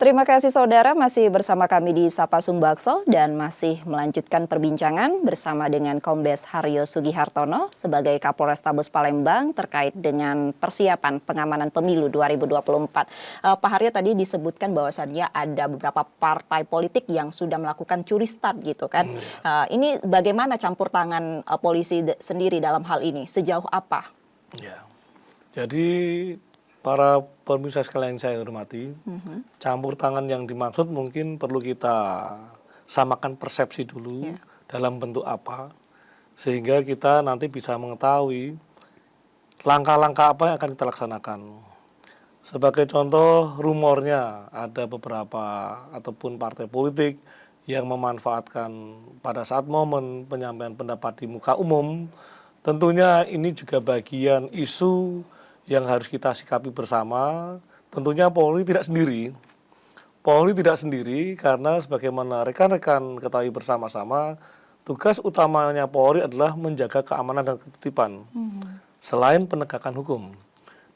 Terima kasih saudara masih bersama kami di Sapa Sumbaksol dan masih melanjutkan perbincangan bersama dengan Kombes Haryo Sugihartono sebagai Kapolrestabes Palembang terkait dengan persiapan pengamanan pemilu 2024. Pak Haryo tadi disebutkan bahwasannya ada beberapa partai politik yang sudah melakukan curi start gitu kan. Ini bagaimana campur tangan polisi sendiri dalam hal ini? Sejauh apa? Ya, jadi para pemirsa sekalian yang saya hormati, campur tangan yang dimaksud mungkin perlu kita samakan persepsi dulu dalam bentuk apa, sehingga kita nanti bisa mengetahui langkah-langkah apa yang akan kita laksanakan. Sebagai contoh, rumornya ada beberapa ataupun partai politik yang memanfaatkan pada saat momen penyampaian pendapat di muka umum. Tentunya ini juga bagian isu yang harus kita sikapi bersama. Tentunya Polri tidak sendiri. Polri tidak sendiri karena sebagaimana rekan-rekan ketahui bersama-sama, tugas utamanya Polri adalah menjaga keamanan dan ketertiban selain penegakan hukum.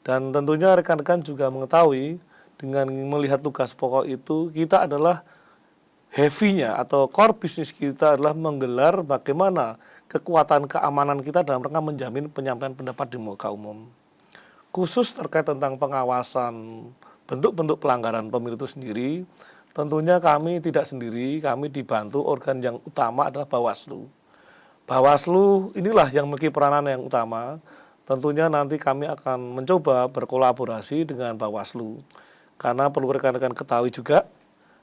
Dan tentunya rekan-rekan juga mengetahui dengan melihat tugas pokok itu, kita adalah heavy-nya atau core bisnis kita adalah menggelar bagaimana kekuatan keamanan kita dalam rangka menjamin penyampaian pendapat di muka umum. Khusus terkait tentang pengawasan bentuk-bentuk pelanggaran pemilu itu sendiri, tentunya kami tidak sendiri, kami dibantu organ yang utama adalah Bawaslu. Bawaslu inilah yang memiliki peranan yang utama. Tentunya nanti kami akan mencoba berkolaborasi dengan Bawaslu. Karena perlu rekan-rekan ketahui juga,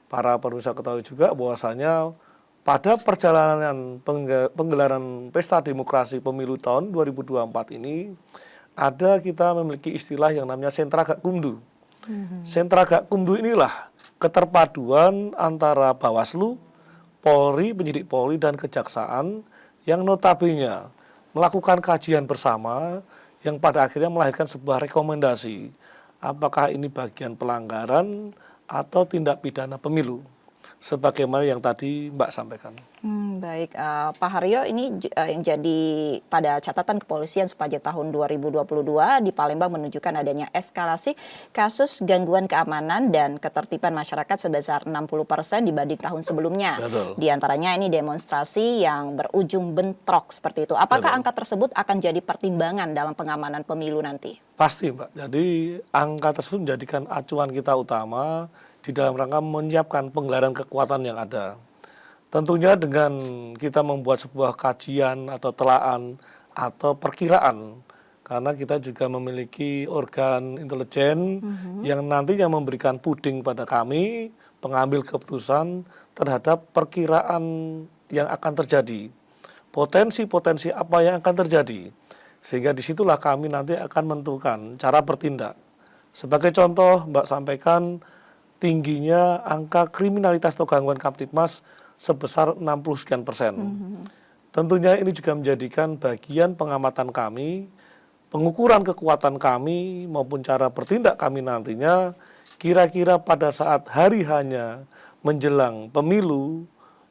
para pemirsa ketahui juga bahwasanya pada perjalanan penggelaran Pesta Demokrasi Pemilu tahun 2024 ini, ada kita memiliki istilah yang namanya sentra gakumdu. Sentra gakumdu inilah keterpaduan antara Bawaslu, Polri, penyidik Polri, dan Kejaksaan yang notabene melakukan kajian bersama yang pada akhirnya melahirkan sebuah rekomendasi. Apakah ini bagian pelanggaran atau tindak pidana pemilu? Sebagaimana yang tadi Mbak sampaikan. Baik, Pak Haryo, ini yang jadi pada catatan kepolisian sepanjang tahun 2022 di Palembang menunjukkan adanya eskalasi kasus gangguan keamanan dan ketertiban masyarakat sebesar 60% dibanding tahun sebelumnya. Betul. Di antaranya ini demonstrasi yang berujung bentrok seperti itu. Apakah angka tersebut akan jadi pertimbangan dalam pengamanan pemilu nanti? Pasti, Mbak. Jadi angka tersebut menjadikan acuan kita utama di dalam rangka menyiapkan penggelaran kekuatan yang ada. Tentunya dengan kita membuat sebuah kajian atau telaan atau perkiraan, karena kita juga memiliki organ intelijen yang nantinya memberikan puding pada kami, pengambil keputusan terhadap perkiraan yang akan terjadi. Potensi-potensi apa yang akan terjadi. Sehingga disitulah kami nanti akan menentukan cara bertindak. Sebagai contoh, Mbak sampaikan, tingginya angka kriminalitas atau gangguan Kamtipmas sebesar 60 sekian persen. Tentunya ini juga menjadikan bagian pengamatan kami, pengukuran kekuatan kami maupun cara bertindak kami nantinya, kira-kira pada saat hari hanya menjelang pemilu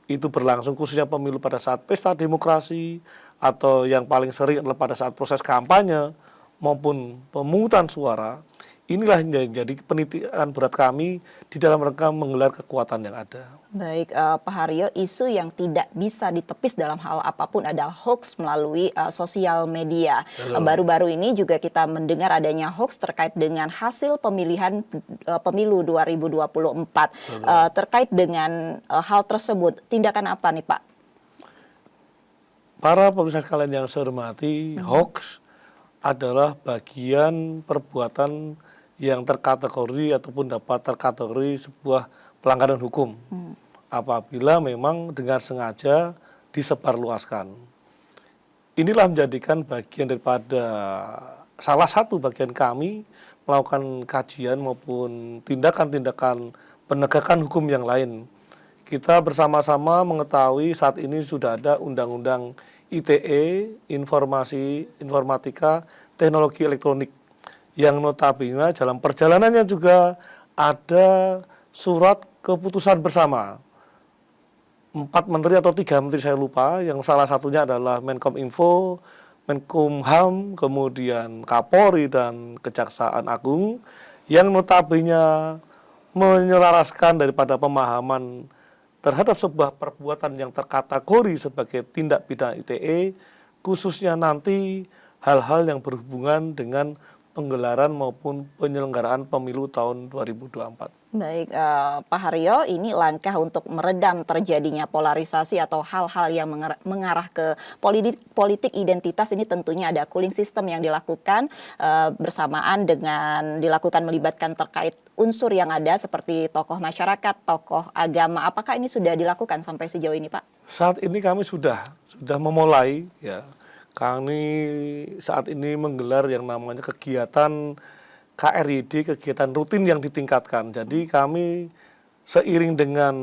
itu berlangsung, khususnya pemilu pada saat pesta demokrasi atau yang paling sering adalah pada saat proses kampanye maupun pemungutan suara. Inilah yang jadi penelitian berat kami di dalam rangka menggelar kekuatan yang ada. Baik, Pak Haryo, isu yang tidak bisa ditepis dalam hal apapun adalah hoax melalui sosial media. Baru-baru ini juga kita mendengar adanya hoax terkait dengan hasil pemilihan pemilu 2024. Terkait dengan hal tersebut, tindakan apa nih Pak? Para pemirsa sekalian yang saya hormati, hoax adalah bagian perbuatan yang terkategori ataupun dapat terkategori sebuah pelanggaran hukum apabila memang dengan sengaja disebarluaskan. Inilah menjadikan bagian daripada salah satu bagian kami melakukan kajian maupun tindakan-tindakan penegakan hukum yang lain. Kita bersama-sama mengetahui saat ini sudah ada Undang-Undang ITE, Informatika, Teknologi Elektronik, yang notabene dalam perjalanannya juga ada surat keputusan bersama 4 menteri atau 3 menteri saya lupa, yang salah satunya adalah Menkominfo, Menkumham, kemudian Kapolri dan Kejaksaan Agung, yang notabene menyelaraskan daripada pemahaman terhadap sebuah perbuatan yang terkategori sebagai tindak pidana ITE, khususnya nanti hal-hal yang berhubungan dengan penggelaran maupun penyelenggaraan pemilu tahun 2024. Baik, Pak Haryo, ini langkah untuk meredam terjadinya polarisasi atau hal-hal yang mengarah ke politik identitas. Ini tentunya ada cooling system yang dilakukan bersamaan dengan dilakukan melibatkan terkait unsur yang ada seperti tokoh masyarakat, tokoh agama. Apakah ini sudah dilakukan sampai sejauh ini, Pak? Saat ini kami sudah memulai, ya. Kami saat ini menggelar yang namanya kegiatan KRYD, kegiatan rutin yang ditingkatkan. Jadi kami seiring dengan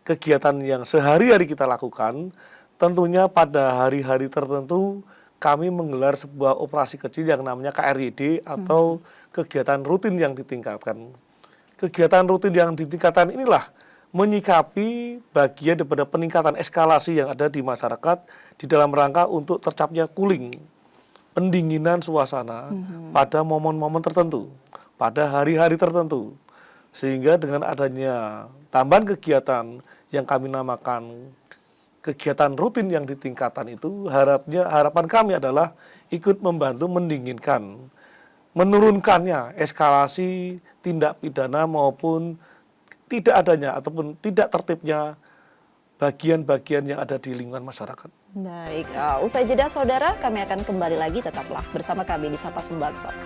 kegiatan yang sehari-hari kita lakukan, tentunya pada hari-hari tertentu kami menggelar sebuah operasi kecil yang namanya KRYD atau kegiatan rutin yang ditingkatkan. Kegiatan rutin yang ditingkatkan inilah menyikapi bagian daripada peningkatan eskalasi yang ada di masyarakat di dalam rangka untuk tercapainya cooling, pendinginan suasana pada momen-momen tertentu, pada hari-hari tertentu. Sehingga dengan adanya tambahan kegiatan yang kami namakan kegiatan rutin yang ditingkatkan itu, harapan kami adalah ikut membantu mendinginkan, menurunkannya eskalasi tindak pidana maupun tidak adanya ataupun tidak tertibnya bagian-bagian yang ada di lingkungan masyarakat. Baik, usai jeda saudara, kami akan kembali lagi, tetaplah bersama kami di Sapa Sumbaksol.